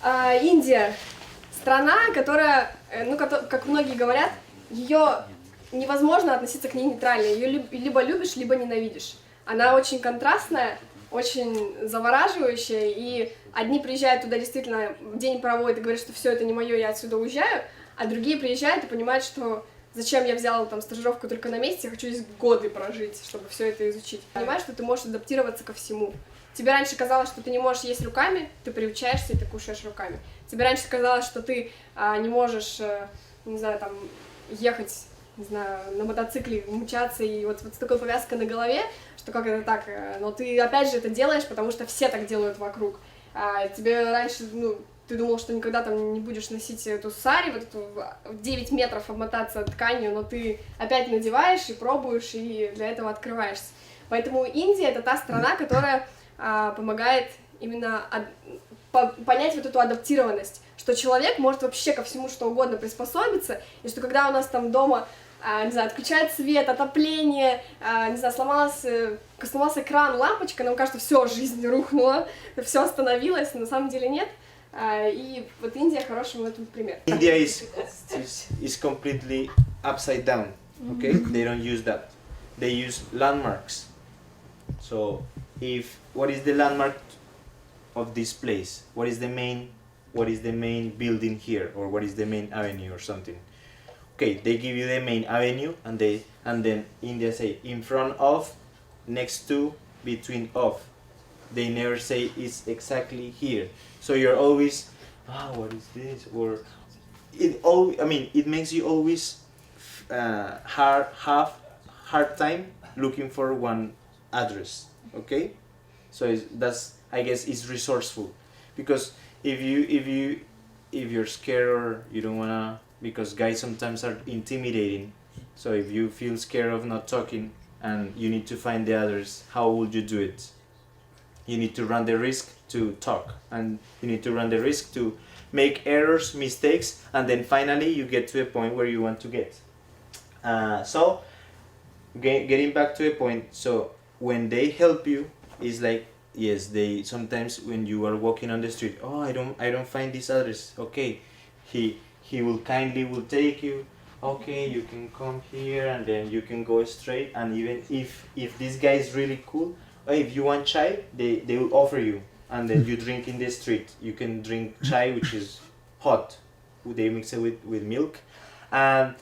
Индия. Страна, которая, ну, как многие говорят, ее невозможно относиться к ней нейтрально. Ее либо любишь, либо ненавидишь. Она очень контрастная, очень завораживающая, и одни приезжают туда действительно, день проводят и говорят, что все это не мое, я отсюда уезжаю, а другие приезжают и понимают, что зачем я взяла там стажировку только на месяц, я хочу здесь годы прожить, чтобы все это изучить. Понимаешь, что ты можешь адаптироваться ко всему. Тебе раньше казалось, что ты не можешь есть руками, ты приучаешься и ты кушаешь руками. Тебе раньше казалось, что ты не можешь, не знаю, там, ехать, не знаю, на мотоцикле, мчаться и вот с такой повязкой на голове, что как это так, но ты опять же это делаешь, потому что все так делают вокруг. Тебе раньше, ну, ты думал, что никогда там не будешь носить эту сари, вот эту 9 метров обмотаться тканью, но ты опять надеваешь и пробуешь, и для этого открываешься. Поэтому Индия — это та страна, которая помогает именно понять вот эту адаптированность, что человек может вообще ко всему что угодно приспособиться, и что когда у нас там дома, не знаю, отключают свет, отопление, не знаю, сломался экран, лампочка, нам кажется, все, жизнь рухнула, все остановилось, но на самом деле нет. И вот Индия хороший в этом пример. India is completely upside down, okay? They don't use that. They use landmarks. So, what is the landmark of this place? What is the main building here, or what is the main avenue or something? Okay, they give you the main avenue, and then India say in front of, next to, between of. They never say it's exactly here. So you're always, what is this? Or it makes you always have hard time looking for one address. Okay, so that's, I guess, it's resourceful, because if you're scared or you don't wanna, because guys sometimes are intimidating. So if you feel scared of not talking and you need to find the others, how would you do it? You need to run the risk to talk, and you need to run the risk to make errors, mistakes, and then finally you get to a point where you want to get. So getting back to a point, so when they help you, it's like, yes, they sometimes when you are walking on the street, I don't find this address. Okay, he will kindly will take you. Okay, you can come here, and then you can go straight. And even if this guy is really cool, if you want chai, they will offer you, and then you drink in the street. You can drink chai, which is hot. They mix it with milk, and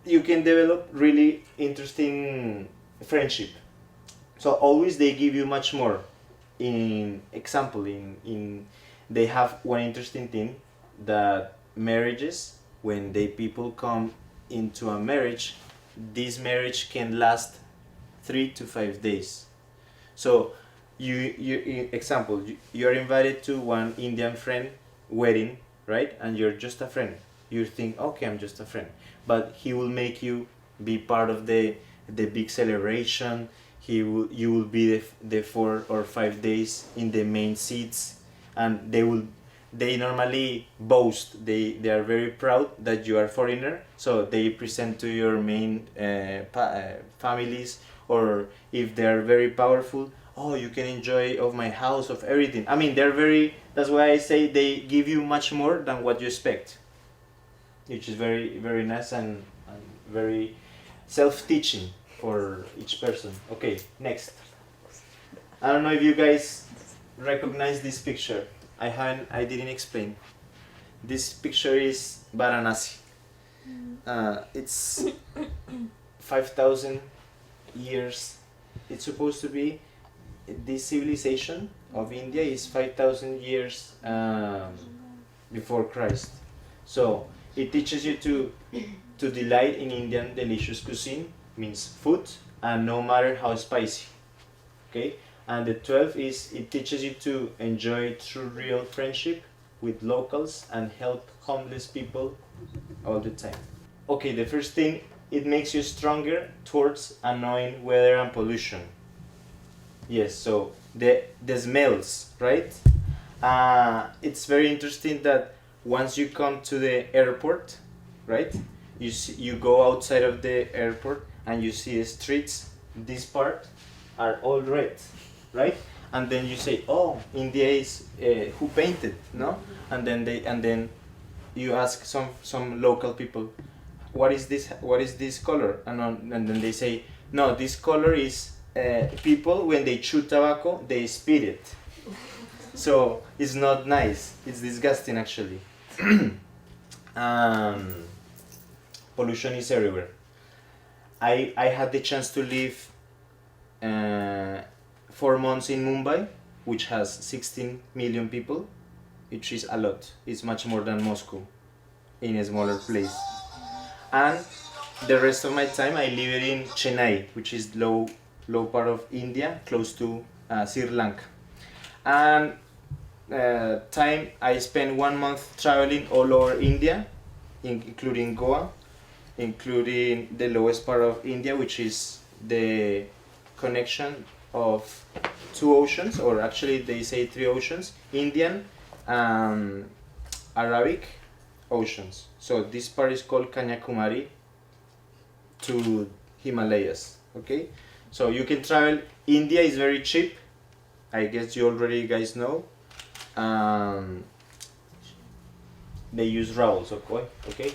you can develop really interesting friendship. So always they give you much more. In they have one interesting thing, that marriages, when people come into a marriage, this marriage can last 3 to 5 days. So you're invited to one Indian friend wedding, right? And you're just a friend. You think, okay, I'm just a friend, but he will make you be part of the big celebration. You will be the 4 or 5 days in the main seats, and they normally boast. They are very proud that you are foreigner, so they present to your main families, or if they are very powerful, you can enjoy of my house, of everything. I mean, that's why I say they give you much more than what you expect, which is very, very nice and very self-teaching for each person. Okay, next. I don't know if you guys recognize this picture. I didn't explain. This picture is Varanasi. It's 5,000 years. It's supposed to be, this civilization of India is 5,000 years before Christ. So it teaches you to delight in Indian delicious cuisine, means food, and no matter how spicy. Okay. And the 12 is, it teaches you to enjoy true real friendship with locals and help homeless people all the time. Okay, the first thing, it makes you stronger towards annoying weather and pollution. Yes, so the smells, right? It's very interesting that once you come to the airport, right? You go outside of the airport and you see the streets, this part are all red, right? and then you say, oh, India is who painted, no? And then you ask some local people, what is this color? And then they say, no, this color is people when they chew tobacco they spit it. So it's not nice. It's disgusting actually. Pollution is everywhere. I had the chance to live 4 months in Mumbai, which has 16 million people, which is a lot. It's much more than Moscow in a smaller place. And the rest of my time I live in Chennai, which is low part of India, close to Sri Lanka. And time I spent 1 month traveling all over India, including Goa, including the lowest part of India, which is the connection of 2 oceans, or actually they say 3 oceans, Indian, Arabic oceans. So this part is called Kanyakumari to Himalayas. Okay, so you can travel. India is very cheap. I guess you already guys know. They use rubles. Okay.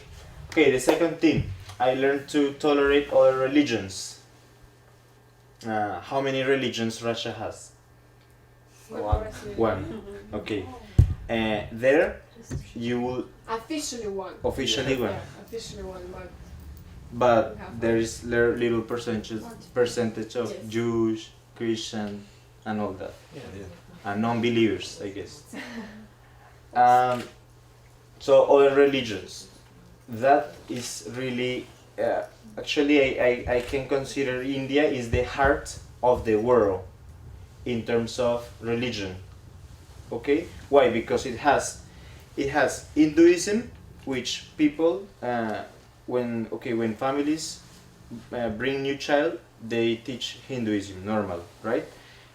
The second thing, I learned to tolerate other religions. How many religions Russia has? One. Okay. There you will Officially one. Officially one. Officially one, But there is little percentage of Jews, Christian, and all that. And non-believers, I guess. So other religions. That is really, actually I can consider India is the heart of the world in terms of religion. Okay? Why? Because it has Hinduism, which people when families bring new child, they teach Hinduism normal, right?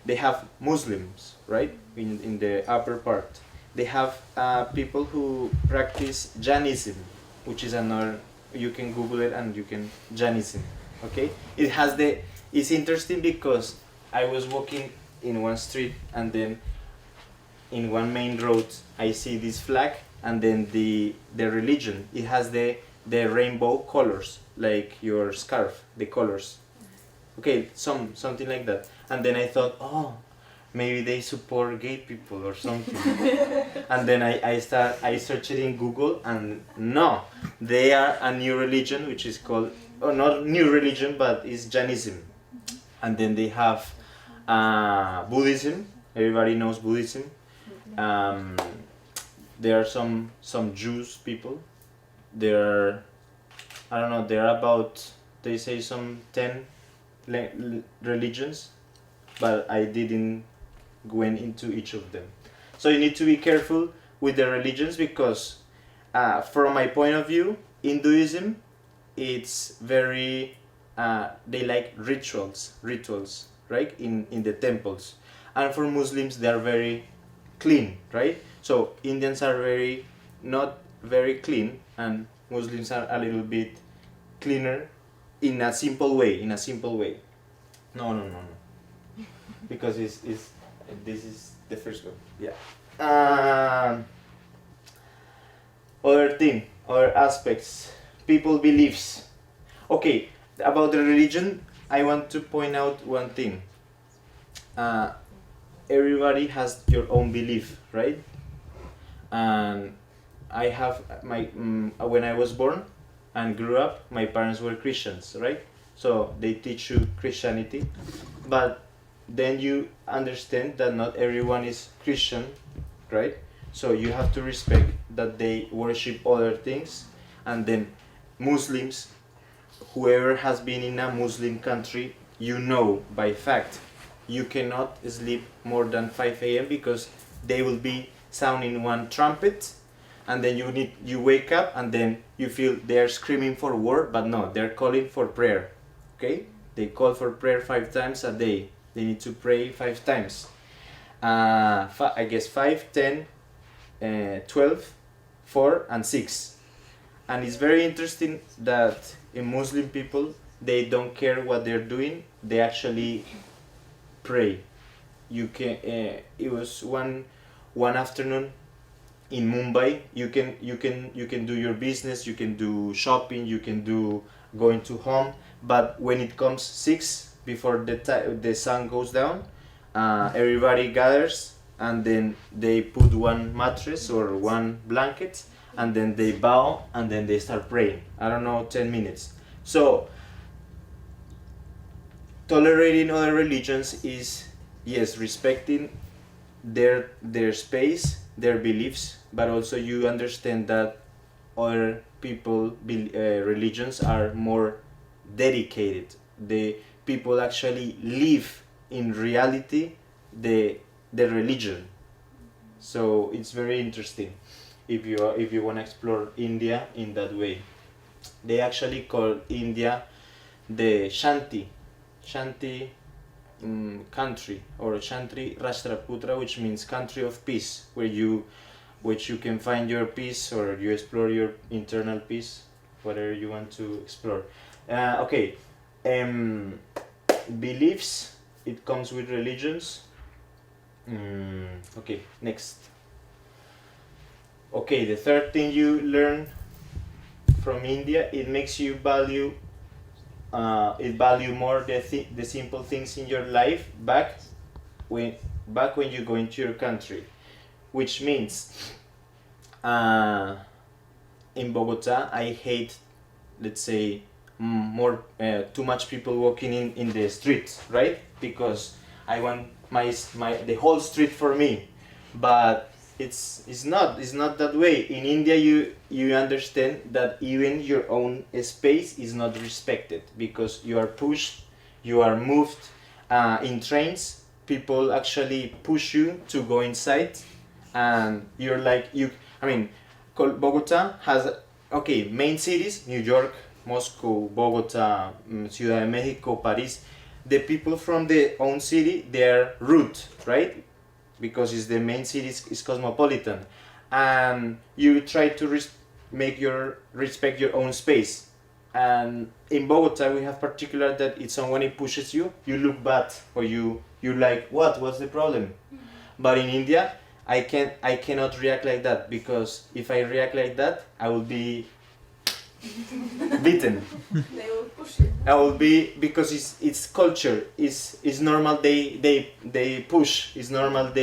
They have Muslims, right, in the upper part. They have people who practice Jainism, which is another. You can Google it and you can Jainism. Okay, it's interesting because I was walking in one street and then in one main road I see this flag and then the religion. It has the rainbow colors, like your scarf, the colors. Okay, something like that. And then I thought, oh, maybe they support gay people or something. And then I searched it in Google, and no, they are a new religion which is called, not new religion, but it's Jainism. And then they have Buddhism. Everybody knows Buddhism. There are some Jews people. There are about, they say some 10 religions, but I didn't went into each of them. So you need to be careful with the religions because from my point of view, Hinduism, it's very, they like rituals, right, in the temples. And for Muslims, they are very clean, right? So Indians are not very clean, and Muslims are a little bit cleaner in a simple way. No. Because this is the first one. Yeah. Other aspects, people beliefs. Okay, about the religion, I want to point out one thing. Everybody has your own belief, right? And I have when I was born and grew up, my parents were Christians, right? So they teach you Christianity, but then you understand that not everyone is Christian, right? So you have to respect that they worship other things. And then Muslims, whoever has been in a Muslim country, you know by fact, you cannot sleep more than 5 a.m. because they will be sounding one trumpet, and then you wake up and then you feel they're screaming for war, but no, they're calling for prayer. Okay, they call for prayer 5 times a day. They need to pray 5 times. I guess 5, 10, 12, 4, and 6. And it's very interesting that in Muslim people, they don't care what they're doing. They actually pray. you can. It was one afternoon in Mumbai. You can do your business. You can do shopping. You can do going to home. But when it comes 6 before the sun goes down, everybody gathers and then they put one mattress or one blanket and then they bow and then they start praying. I don't know, 10 minutes. So tolerating other religions is, yes, respecting their space, their beliefs, but also you understand that other people religions are more dedicated. The people actually live in reality the religion. So it's very interesting if you want to explore India in that way. They actually call India the Shanti country, or Shanti Rashtraputra, which means country of peace, which you can find your peace or you explore your internal peace, whatever you want to explore. Okay, beliefs, it comes with religions. Okay, next. Okay, the third thing you learn from India, it makes you value more the simple things in your life back when you go into your country, which means in Bogota I hate, let's say, too much people walking in the street, right? Because I want the whole street for me, but it's not that way. In India you understand that even your own space is not respected because you are pushed, you are moved. In trains, people actually push you to go inside, and you're like Bogota has main cities: New York, Moscow, Bogota, Ciudad de Mexico, Paris. The people from the own city, they are rude, right? Because it's the main city, is cosmopolitan, and you try to respect your own space. And in Bogota we have particular that if someone pushes you, you look bad, or you're like, what's the problem? But in India I cannot react like that, because if I react like that I will be beaten. They will push you. I will be, because it's culture. It's normal. They push. It's normal.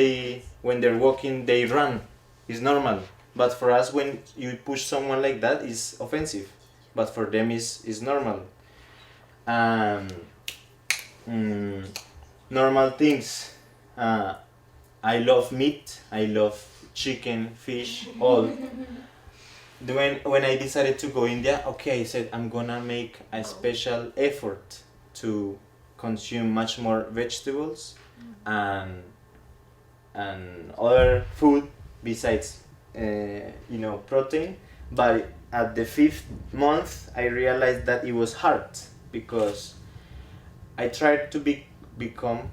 When they're walking they run. It's normal. But for us, when you push someone like that, it's offensive. But for them, is normal. Normal things. I love meat. I love chicken, fish, all. When I decided to go India, I said I'm gonna make a special effort to consume much more vegetables and other food besides protein. But at the 5th month I realized that it was hard, because I tried to become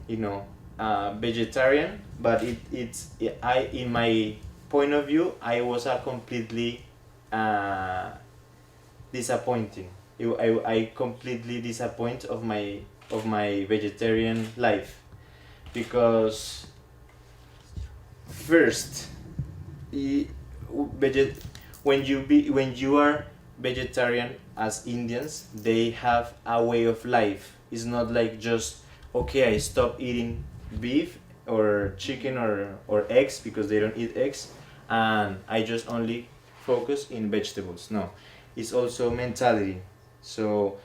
vegetarian, but in my point of view I was a completely disappointing. I completely disappoint of my vegetarian life, because first, when you are vegetarian, as Indians, they have a way of life. It's not like just I stop eating beef or chicken or eggs, because they don't eat eggs, and I just only focus in vegetables. No, it's also mentality. So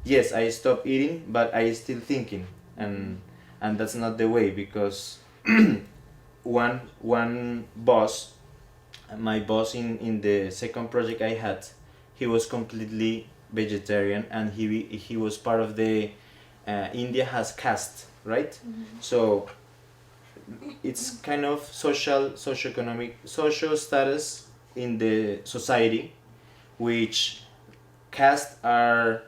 yes, I stop eating, but I still thinking, and that's not the way, because one boss, my boss in the second project I had, he was completely vegetarian, and he was part of the India has caste, right? Mm-hmm. So it's kind of socioeconomic, social status in the society, which caste are,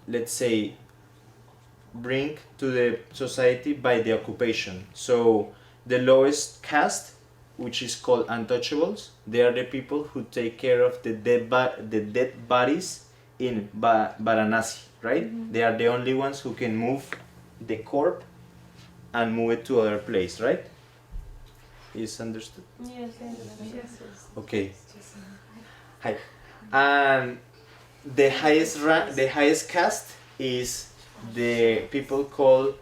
let's say, bring to the society by the occupation. So the lowest caste, which is called untouchables, they are the people who take care of the dead bodies in Varanasi, right? Mm-hmm. They are the only ones who can move the corpse and move it to other place, right? Is understood? Yes, yes. Okay. Hi. And the highest caste is the people called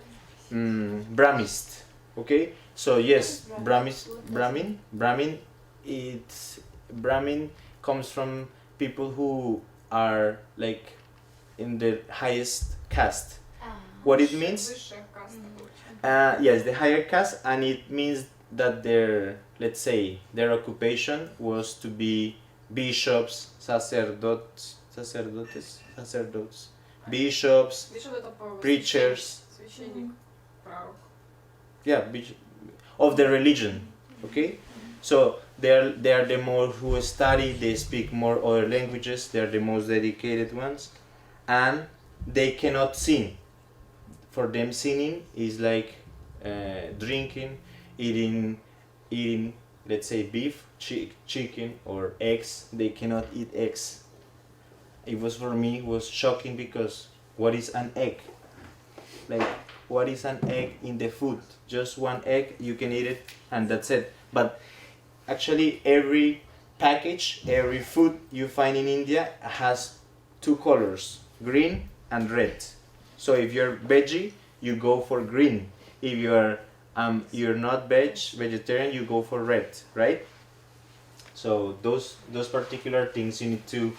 Brahmist. Okay. So yes, Brahmin. Brahmin comes from people who are like in the highest caste. What it means? Yes, the higher caste, and it means that let's say, their occupation was to be bishops, sacerdotes, bishops, preachers, yeah, of the religion. Okay, so they are the more who study, they speak more other languages, they are the most dedicated ones, and they cannot sin. For them, sinning is like drinking, eating, let's say, beef, chicken, or eggs. They cannot eat eggs. For me, it was shocking, because what is an egg? Like, what is an egg in the food? Just one egg, you can eat it, and that's it. But actually, every package, every food you find in India has two colors, green and red. So if you're veggie, you go for green. If you're not vegetarian, you go for red, right? So those particular things you need to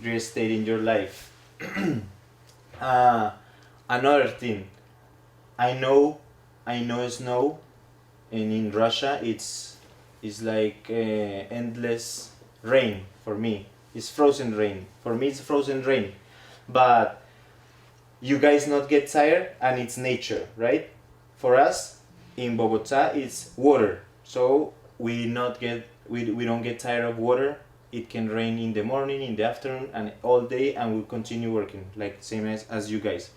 restate in your life. Another thing, I know snow, and in Russia it's like endless rain. For me, it's frozen rain. For me, it's frozen rain, but you guys not get tired, and it's nature, right? For us in Bogota, it's water, so we don't get tired of water. It can rain in the morning, in the afternoon, and all day, and we'll continue working like same as you guys.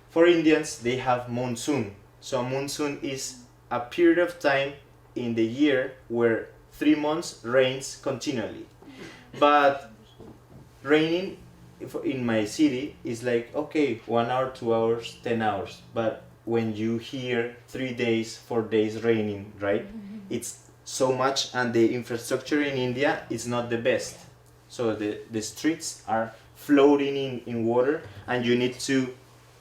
For Indians, they have monsoon. So monsoon is a period of time in the year where 3 months rains continually. But raining in my city is like, okay, 1 hour, 2 hours, 10 hours. But when you hear 3 days, 4 days raining, right? It's so much, and the infrastructure in India is not the best. So the streets are floating in water, and you need to,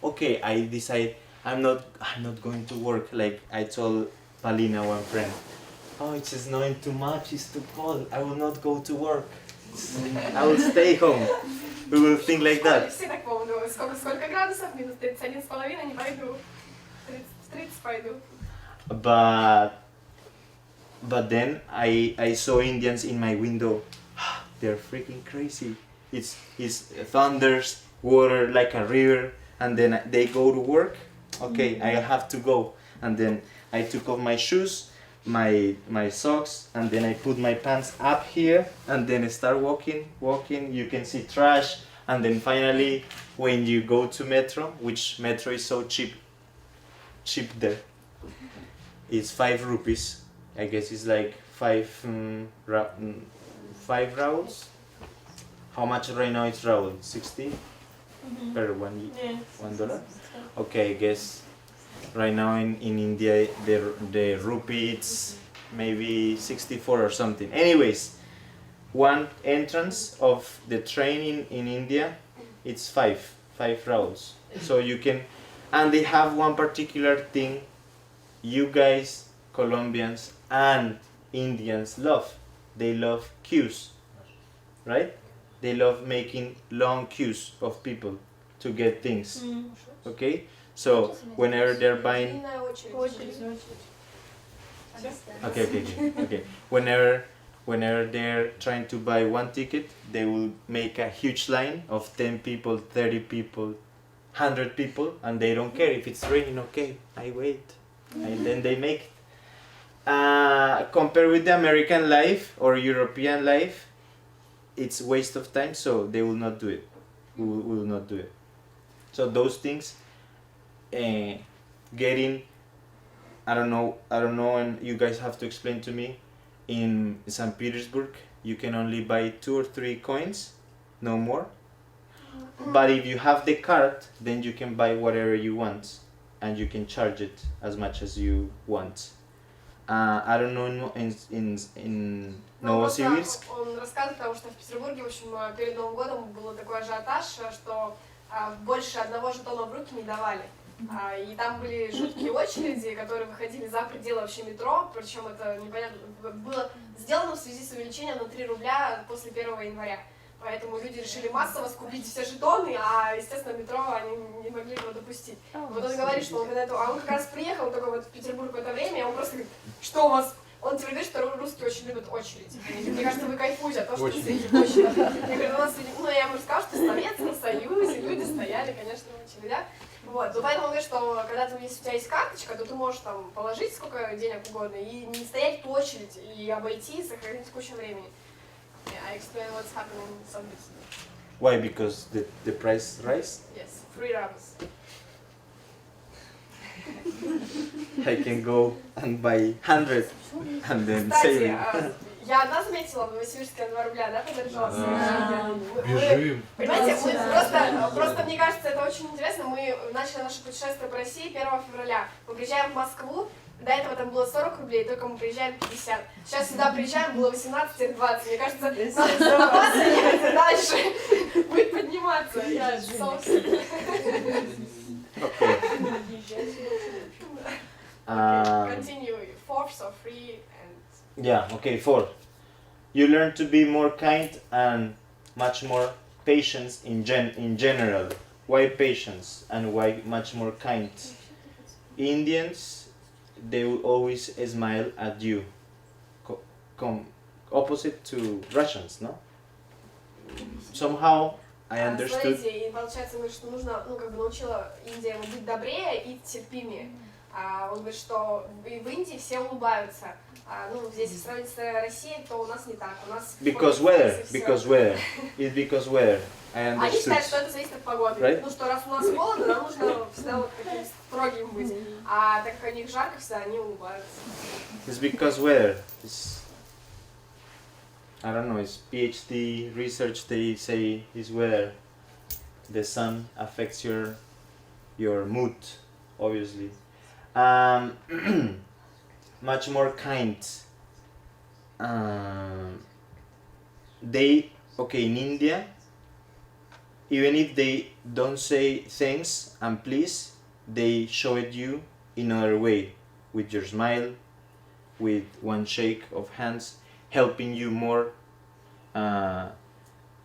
okay, I decide I'm not going to work. Like I told Palina, one friend, oh, it's snowing too much, it's too cold, I will not go to work. I will stay home. We will think like that. Все так помню. Сколько градусов? Минус 31,5, не пойду. 30 пойду. But then I saw Indians in my window. They're freaking crazy. It's thunders, water like a river, and then they go to work. Okay, I have to go. And then I took off my shoes, my socks, and then I put my pants up here, and then I start walking. You can see trash, and then finally, when you go to metro, which metro is so cheap there, it's 5 rupees. I guess it's like 5 rubles. How much right now it's ruble? 60 per $1. Okay, I guess right now in India the rupee it's maybe 64 or something. Anyways, one entrance of the train in India, it's 5 rubles. So you can, and they have one particular thing you guys Colombians and Indians love. They love queues, right? They love making long queues of people to get things. Okay, so whenever they're buying, okay. Whenever they're trying to buy one ticket, they will make a huge line of 10 people, 30 people, 100 people, and they don't care if it's raining. Okay, I wait, and then they make it. Compared with the American life or European life, it's waste of time, so they will not do it. We will not do it. So those things, getting, I don't know, and you guys have to explain to me. In St. Petersburg, you can only buy 2 or 3 coins, no more. But if you have the card, then you can buy whatever you want. and you can charge it as much as you want. I don't know in Новосибирск. Он рассказывает, потому что в Петербурге, в общем, перед Новым годом был такой ажиотаж, что больше одного жетона в руки не давали. И там были жуткие очереди, которые выходили за пределы вообще метро, причем это непонятно, было сделано в связи с увеличением на 3 рубля после 1 января. Поэтому люди решили массово скупить все жетоны, а, естественно, метро они не могли его допустить. Вот он говорит, что он когда это... А он как раз приехал только вот в Петербург в это время, и он просто говорит, что у вас... Он тебе говорит, что русские очень любят очередь. Мне кажется, вы кайфуете от того, что стоите в очереди. Я говорю, у нас... Ну, я ему рассказала, что в Советском Союзе люди стояли, конечно, в очередях. Вот, ну поэтому он говорит, что когда если у тебя есть карточка, то ты можешь там положить сколько денег угодно и не стоять в очередь, и обойти, и сохранить кучу времени. I explain what's happening in some business. Why? Because the price rise? Yes, 3 rubs. I can go and buy 100 and then Кстати, save. я одна заметила, в Новосибирске 2 рубля, да, подорожалось? Бежим. Понимаете, мы просто, мне кажется, это очень интересно, мы начали наше путешествие по России 1 февраля. Мы приезжаем в Москву, до этого там было 40 рублей, только мы приезжаем 50. Сейчас сюда приезжаем, было 18-20. Мне кажется, надо взорваться и ехать дальше. Будет подниматься. Я Okay. Continue. 4, so 3 and... Yeah, okay, 4. You learn to be more kind and much more patience in general. Why patience and why much more kind? Indians, they will always smile at you. Opposite to Russians, no? Somehow I understood. Смотрите, и получается, говорит, что нужно, ну, как бы научила Индия ему быть добрее и терпимее. Он говорит, что и в Индии все улыбаются. Ну, здесь, в сравнении с Россией, то у нас не так. У нас Because weather. It's because weather. I Они understood. считают, что это зависит от погоды. Right? Ну, что раз у нас холодно, нам нужно всегда вот таким строгим быть. А так как у них жарко всегда, они улыбаются. It's because weather. I don't know, it's PhD research they say is where the sun affects your mood, obviously. Much more kind. In India, even if they don't say thanks and please, they show it you in another way, with your smile, with one shake of hands, helping you more.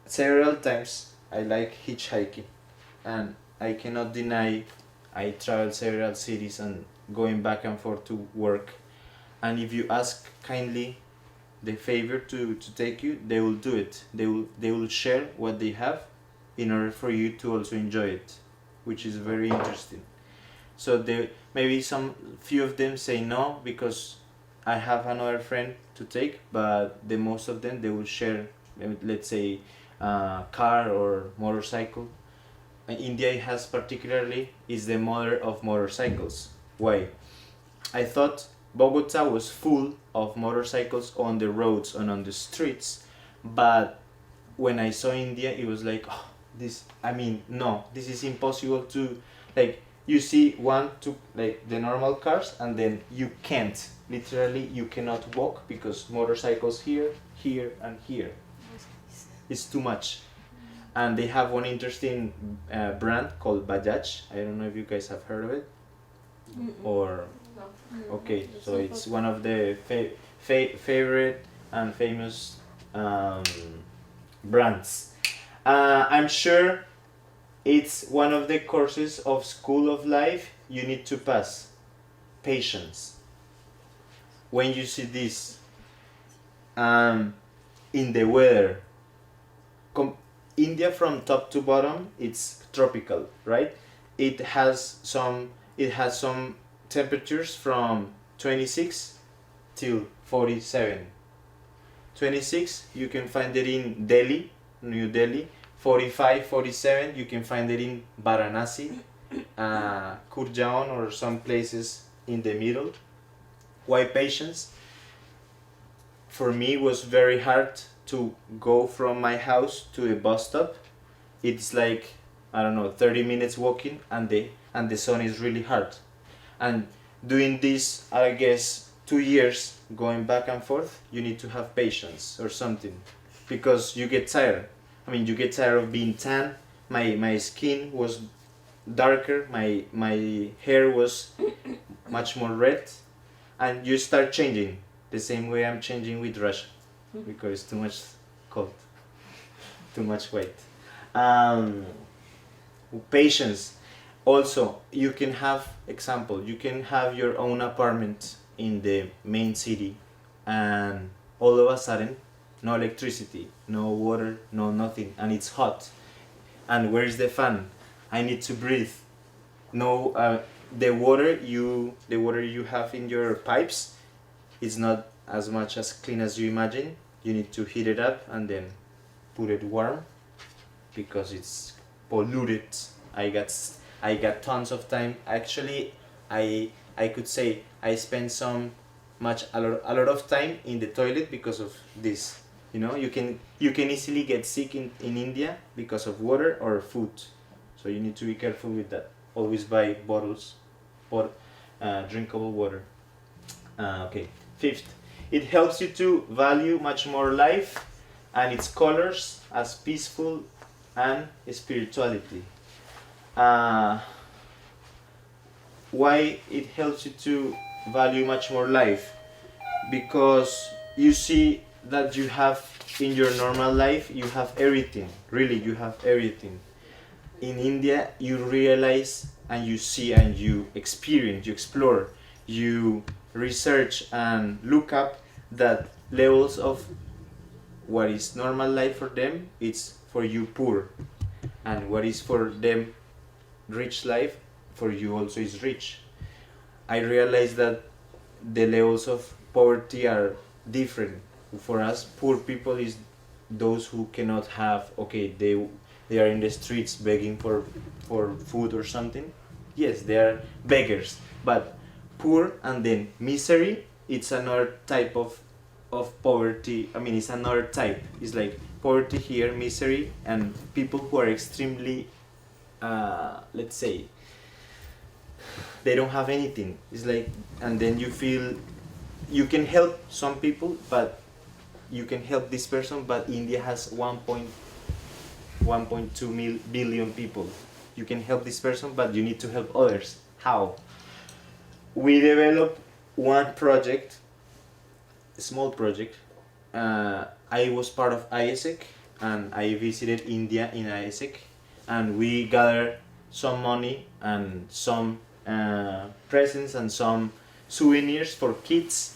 Several times I like hitchhiking, and I cannot deny I travel several cities and going back and forth to work, and if you ask kindly the favor to take you, they will do it. They will share what they have in order for you to also enjoy it, which is very interesting. So maybe few of them say no because I have another friend to take, but the most of them they will share, let's say, car or motorcycle. India has particularly is the mother of motorcycles. Why? I thought Bogota was full of motorcycles on the roads and on the streets, but when I saw India, it was like, oh, this is impossible to, like, you see the normal cars, and then you can't. Literally, you cannot walk because motorcycles here, and here. It's too much. And they have one interesting brand called Bajaj. I don't know if you guys have heard of it. Or No. okay, so it's one of the favorite and famous brands. I'm sure it's one of the courses of School of Life you need to pass. Patience. When you see this in the weather, India from top to bottom, it's tropical, right? It has some temperatures from 26 till 47. 26 you can find it in Delhi, New Delhi. 45, 47 you can find it in Varanasi, Kurjaon, or some places in the middle. Why patience? For me it was very hard to go from my house to the bus stop. It's like, I don't know, 30 minutes walking, and the sun is really hard. And doing this, I guess, 2 years going back and forth, you need to have patience or something, because you get tired. I mean, you get tired of being tan. My skin was darker, my hair was much more red, and you start changing the same way I'm changing with Russia, because it's too much cold, too much weight. Patience. Also, you can have, example, you can have your own apartment in the main city, and all of a sudden, no electricity, no water, no nothing, and it's hot. And where is the fan? I need to breathe. No, the water you have in your pipes is not as much as clean as you imagine. You need to heat it up and then put it warm, because it's polluted. I got tons of time. Actually, I could say I spent a lot of time in the toilet because of this. You know, you can easily get sick in India because of water or food. So you need to be careful with that. Always buy bottles for drinkable water. Okay. Fifth, it helps you to value much more life and its colors as peaceful and spirituality. Why it helps you to value much more life? Because you see that you have in your normal life, you have everything. Really, you have everything. In India, you realize and you see and you experience, you explore, you research and look up that levels of what is normal life for them, it's for you poor, and what is for them rich life, for you also is rich. I realize that the levels of poverty are different. For us, poor people is those who cannot have, okay, they are in the streets begging for food or something. Yes, they are beggars, but poor and then misery, it's another type of poverty. I mean, it's another type. It's like poverty here, misery, and people who are extremely, let's say, they don't have anything. It's like, and then you feel you can help some people, but you can help this person, but India has 1.2 billion people. You can help this person, but you need to help others. How? We developed one project, a small project. I was part of ISEC, and I visited India in ISEC, and we gathered some money and some presents and some souvenirs for kids,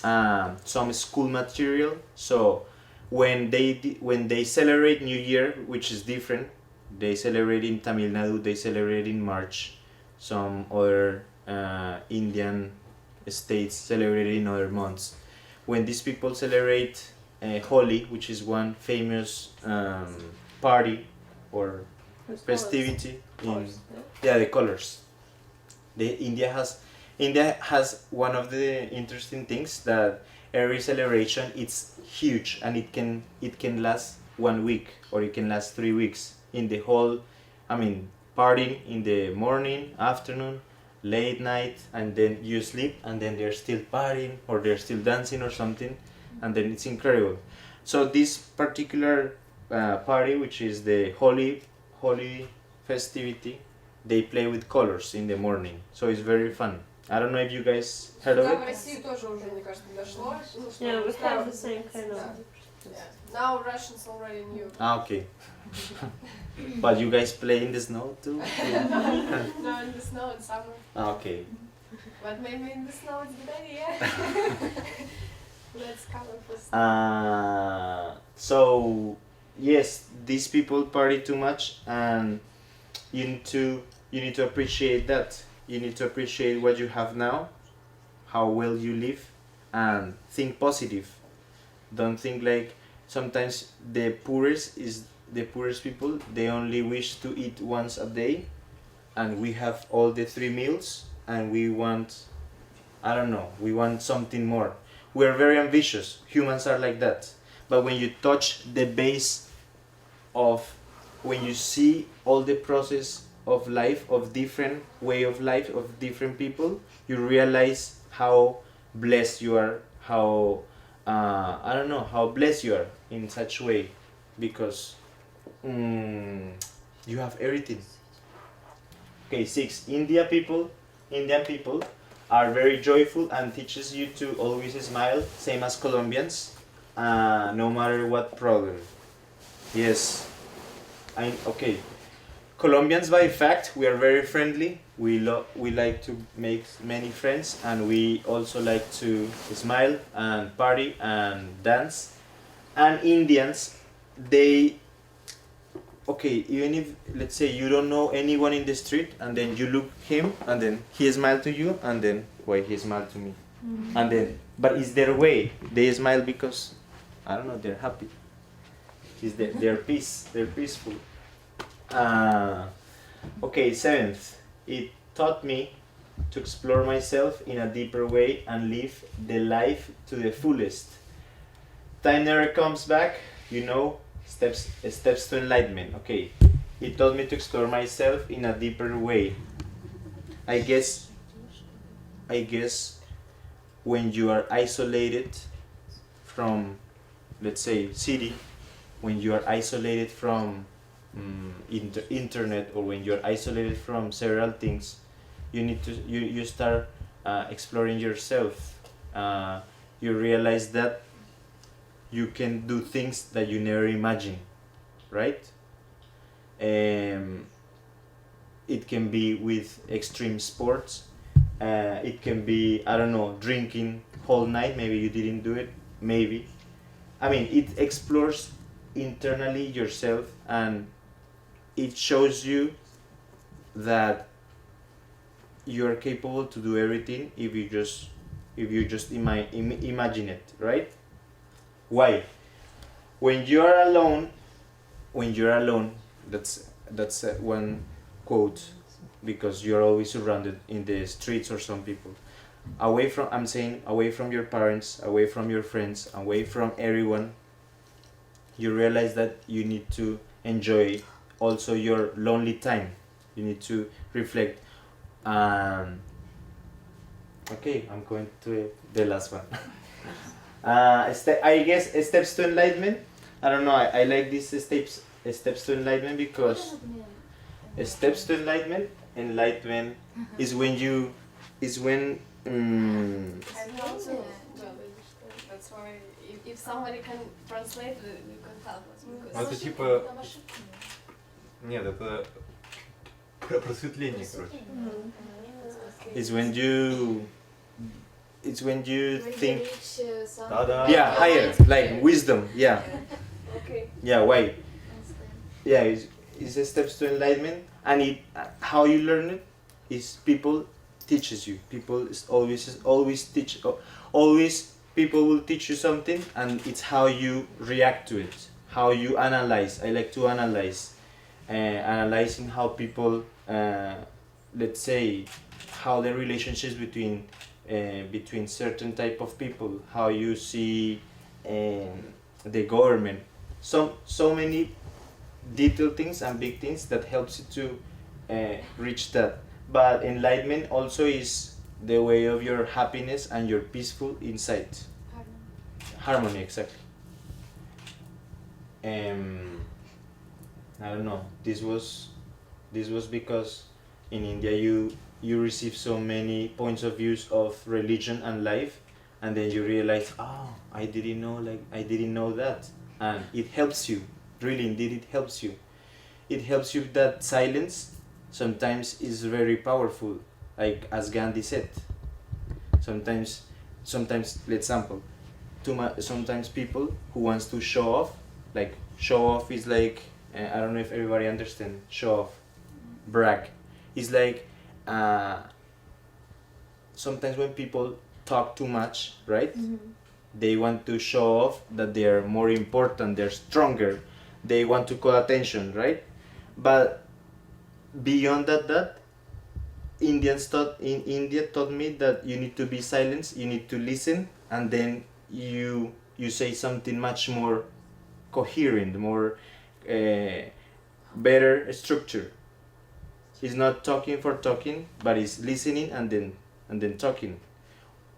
some school material. So when they celebrate New Year, which is different, they celebrate in Tamil Nadu, they celebrate in March. Some other Indian states celebrate in other months. When these people celebrate Holi, which is one famous party or festivity in the colors. India has one of the interesting things that every celebration it's huge, and it can last 1 week or it can last 3 weeks. In the whole, I mean, partying in the morning, afternoon, late night, and then you sleep, and then they're still partying or they're still dancing or something, and then it's incredible. So this particular party, which is the Holi festivity, they play with colors in the morning, so it's very fun. I don't know if you guys heard of Да, it. в России тоже уже, мне кажется, дошло. Ну, что Yeah, we скоро- have the same kind of. Yeah. Now Russians already knew. Okay. But you guys play in the snow too? No, in the snow in summer. Okay. But maybe in the snow it's good idea. Let's cover first. So yes, these people party too much, and you need to appreciate that. You need to appreciate what you have now, how well you live, and think positive. Don't think like sometimes the poorest people, they only wish to eat once a day, and we have all the 3 meals, and we want, I don't know, we want something more. We're very ambitious. Humans are like that. But when you touch the base of, when you see all the process of life, of different way of life, of different people, you realize how blessed you are, how I don't know, how blessed you are in such way, because you have everything. Okay, 6. Indian people are very joyful and teaches you to always smile, same as Colombians, no matter what problem. Yes, okay. Colombians, by fact, we are very friendly. We like to make many friends, and we also like to smile and party and dance. And Indians, even if, let's say, you don't know anyone in the street, and then you look him, and then he smiled to you, and then why he smiled to me, and then, but it's their way. They smile because, I don't know, they're happy. It's their peace. They're peaceful. Okay, 7th. It taught me to explore myself in a deeper way and live the life to the fullest. Time never comes back, steps to enlightenment. Okay, it taught me to explore myself in a deeper way. I guess when you are isolated from, let's say, city, when you are isolated from internet, or when you are isolated from several things, you start exploring yourself. You realize that you can do things that you never imagined, right? It can be with extreme sports. It can be, I don't know, drinking whole night. Maybe you didn't do it. Maybe. I mean, it explores internally yourself, and it shows you that you are capable to do everything if you just imagine it, right? Why? When you are alone, that's one quote, because you're always surrounded in the streets or some people. Away from your parents, away from your friends, away from everyone, you realize that you need to enjoy also your lonely time. You need to reflect. Okay, I'm going to the last one. I guess steps to enlightenment. I don't know. I like these steps to enlightenment, because steps to enlightenment is when And also, that's why if somebody can translate, you can help us. Ну, это типа... Нет, это просветление, короче. it's when you think Да-да. yeah higher, like wisdom. Yeah. Okay. Yeah. Why? Yeah. It's a steps to enlightenment, and how you learn it is people teaches you. People is always teach. Always people will teach you something, and it's how you react to it, how you analyze. I like to analyze, analyzing how people, let's say, how the relationships between certain type of people, how you see the government, so many detailed things and big things that helps you to reach that. But enlightenment also is the way of your happiness and your peaceful inside. Harmony, exactly. I don't know. This was because in India you receive so many points of views of religion and life, and then you realize, oh, I didn't know that, and it helps you. Really, indeed, it helps you. It helps you that silence sometimes is very powerful, like as Gandhi said. Sometimes, let's sample. Sometimes people who wants to show off, like show off is like, I don't know if everybody understands show off, brag. It's like sometimes when people talk too much, right? Mm-hmm. They want to show off that they are more important, they're stronger, they want to call attention, right? But beyond that India taught me that you need to be silent, you need to listen, and then you say something much more coherent, more better structure. It's not talking for talking, but it's listening and then talking.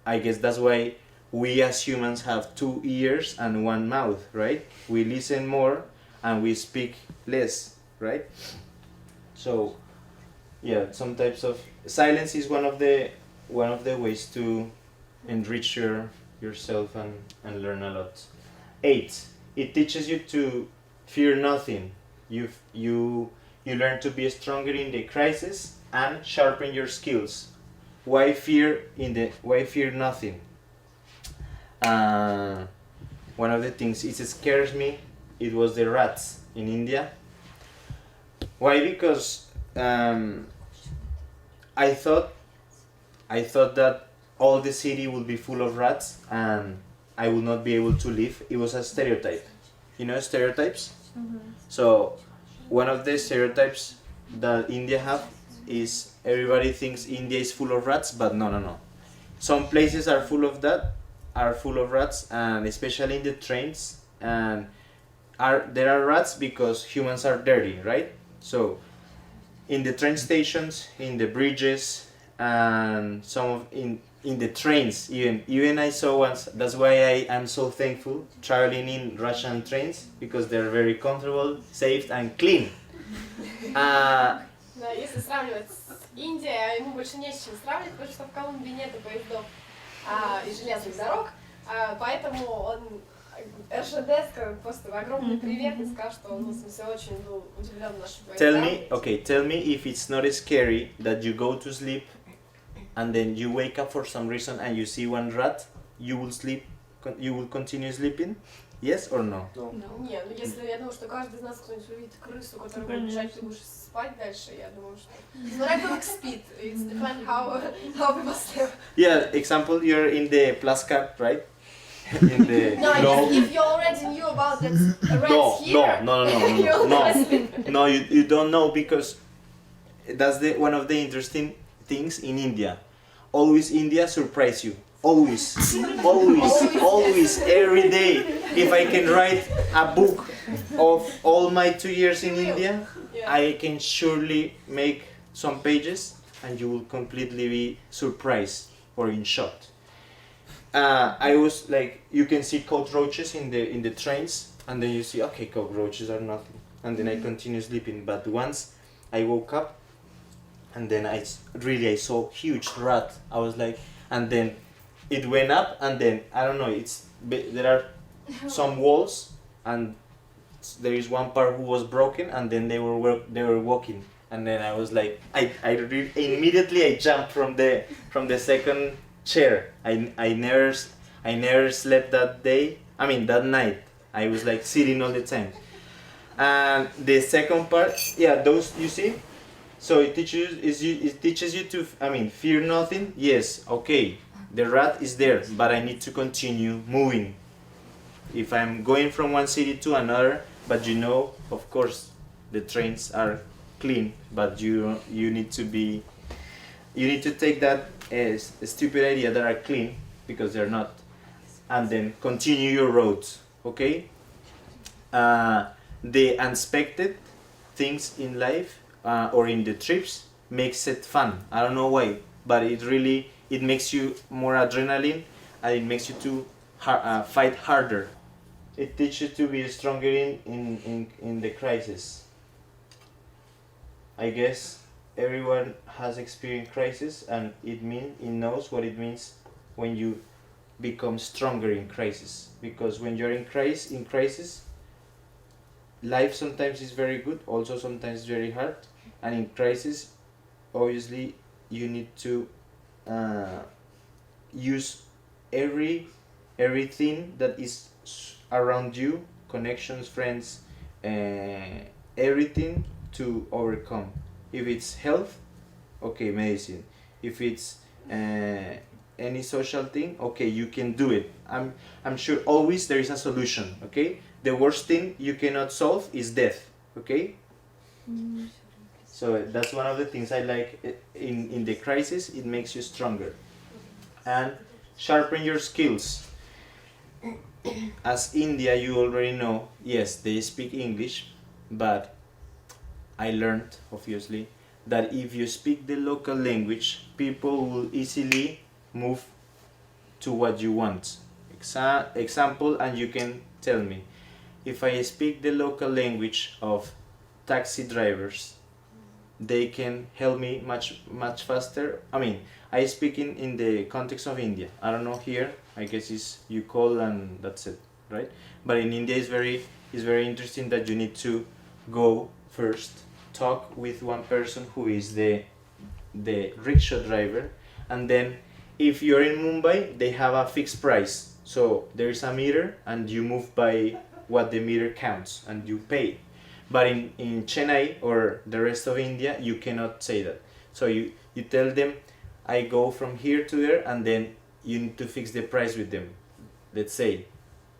I guess that's why we as humans have 2 ears and 1 mouth, right? We listen more and we speak less, right? So yeah, some types of silence is one of the ways to enrich yourself and learn a lot. 8, it teaches you to fear nothing. You learn to be stronger in the crisis and sharpen your skills. Why fear nothing? One of the things it scares me, it was the rats in India. Why? Because I thought that all the city would be full of rats and I would not be able to live. It was a stereotype. You know stereotypes? So one of the stereotypes that India have is everybody thinks India is full of rats, but no. Some places are full of rats, and especially in the trains, and there are rats because humans are dirty, right? So in the train stations, in the bridges, and in the trains, even I saw once. That's why I am so thankful traveling in Russian trains, because they're very comfortable, safe and clean. Да, если сравнивать с Индией, ему больше не с чем сравнивать, потому что в Колумбии нету поездов и железных дорог, поэтому он РЖД сказал просто огромный привет и сказал, что он, в смысле, очень был удивлен нашим поездам. Tell me if it's not scary that you go to sleep and then you wake up for some reason and you see one rat, you will continue sleeping? Yes or no? Не, ну если я думаю, что каждый из нас кто-нибудь увидит крысу, которая будет бежать, ты будешь спать дальше, я думаю, что... Смотря кто как спит, it's depend how people sleep. Yeah, example, you're in the Plaska, right? In the If you already knew about that rats here, no, you don't know, because that's one of the interesting things in India. Always India surprise you. Always, every day. If I can write a book of all my 2 years in India, I can surely make some pages and you will completely be surprised or in shock. I was like, you can see cockroaches in the trains, and then you see, okay, cockroaches are nothing, and then I continue sleeping. But once I woke up, and then I saw huge rat. I was like, and then it went up, and then I don't know. There are some walls, and there is one part who was broken, and then they were walking, and then I was like, immediately I jumped from the second chair. I never slept that day. I mean that night. I was like sitting all the time. And the second part, those you see. So it teaches you to, fear nothing. Yes, okay. The rat is there, but I need to continue moving. If I'm going from one city to another, but of course, the trains are clean, but you need to take that as a stupid idea that are clean, because they're not, and then continue your roads, okay? The unexpected things in life or in the trips makes it fun. I don't know why, but it makes you more adrenaline, and it makes you to fight harder. It teaches you to be stronger in the crisis. I guess everyone has experienced crisis, and it knows what it means when you become stronger in crisis. Because when you're in crisis, life sometimes is very good, also sometimes very hard, and in crisis, obviously, you need to use everything that is around you, connections, friends, everything to overcome. If it's health, okay, medicine. If it's any social thing, okay, you can do it. I'm sure always there is a solution, okay? The worst thing you cannot solve is death, okay? So that's one of the things I like in the crisis. It makes you stronger. And sharpen your skills. As India, you already know, yes, they speak English, but I learned, obviously, that if you speak the local language, people will easily move to what you want. Example, and you can tell me. If I speak the local language of taxi drivers, they can help me much faster. I mean, I speak in the context of India. I don't know here. I guess it's you call and that's it, right? But in India, it's very interesting that you need to go first, talk with one person who is the rickshaw driver, and then if you're in Mumbai, they have a fixed price. So there is a meter, and you move by what the meter counts, and you pay. But in Chennai or the rest of India, you cannot say that. So you tell them, I go from here to there, and then you need to fix the price with them. Let's say,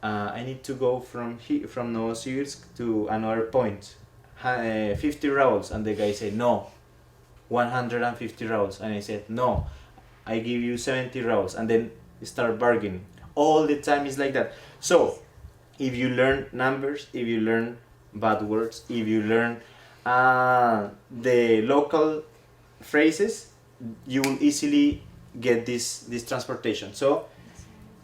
I need to go from Novosibirsk to another point, 50 rubles, and the guy said, no, 150 rubles, and I said, no, I give you 70 rubles, and then start bargaining. All the time is like that. So, if you learn numbers, if you learn bad words, if you learn the local phrases, you will easily get this transportation. So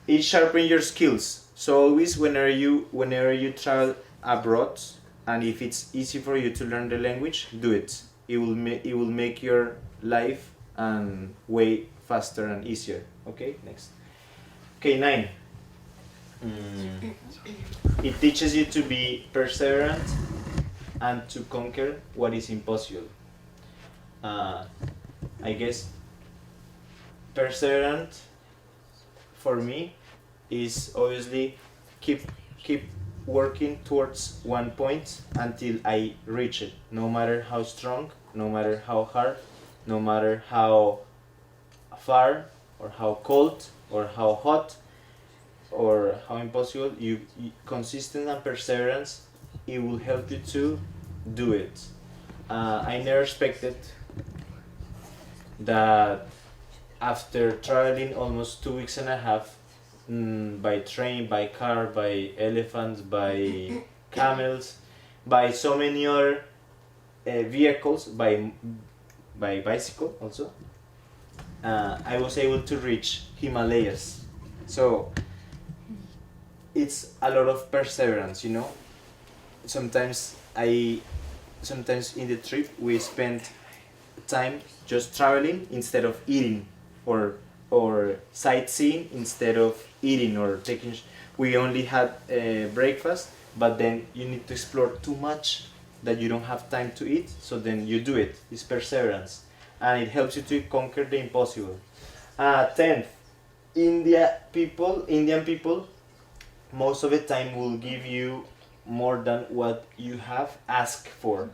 it sharpens your skills. So always whenever you travel abroad, and if it's easy for you to learn the language, do it. It will make your life way faster and easier. Okay, next. Okay, 9. It teaches you to be perseverant and to conquer what is impossible. I guess perseverant for me is obviously keep working towards one point until I reach it, no matter how strong, no matter how hard, no matter how far or how cold or how hot or how impossible. You consistent and perseverance, it will help you to do it. I never expected that after traveling almost 2 weeks and a half by train, by car, by elephants, by camels, by so many other vehicles, by bicycle also, I was able to reach Himalayas. So it's a lot of perseverance, you know. Sometimes in the trip we spend time just traveling instead of eating, or sightseeing instead of eating or taking. We only had breakfast, but then you need to explore too much that you don't have time to eat. So then you do it. It's perseverance, and it helps you to conquer the impossible. 10th, Indian people most of the time will give you more than what you have asked for.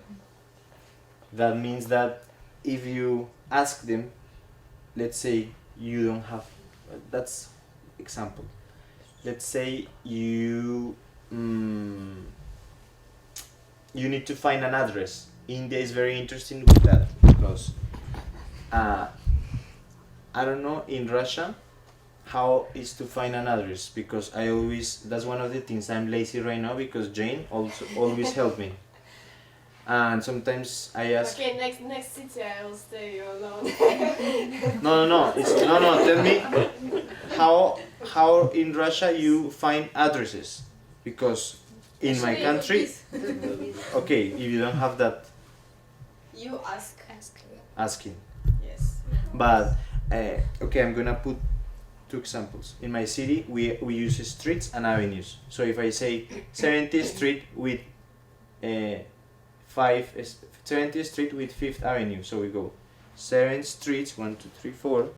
That means that if you ask them, let's say you don't have, that's example. Let's say you need to find an address. India is very interesting with that because I don't know in Russia how is to find an address, because that's one of the things I'm lazy right now, because Jane also always help me, and sometimes I ask. Okay, next city I will stay alone. No. Tell me how in Russia you find addresses, because in my country. Okay, if you don't have that. You ask. Asking. Yes. But okay, I'm gonna put 2 examples. In my city, we use streets and avenues. So if I say 70th Street with 70th Street with 5th Avenue, so we go 7 streets, 1, 2, 3, 4,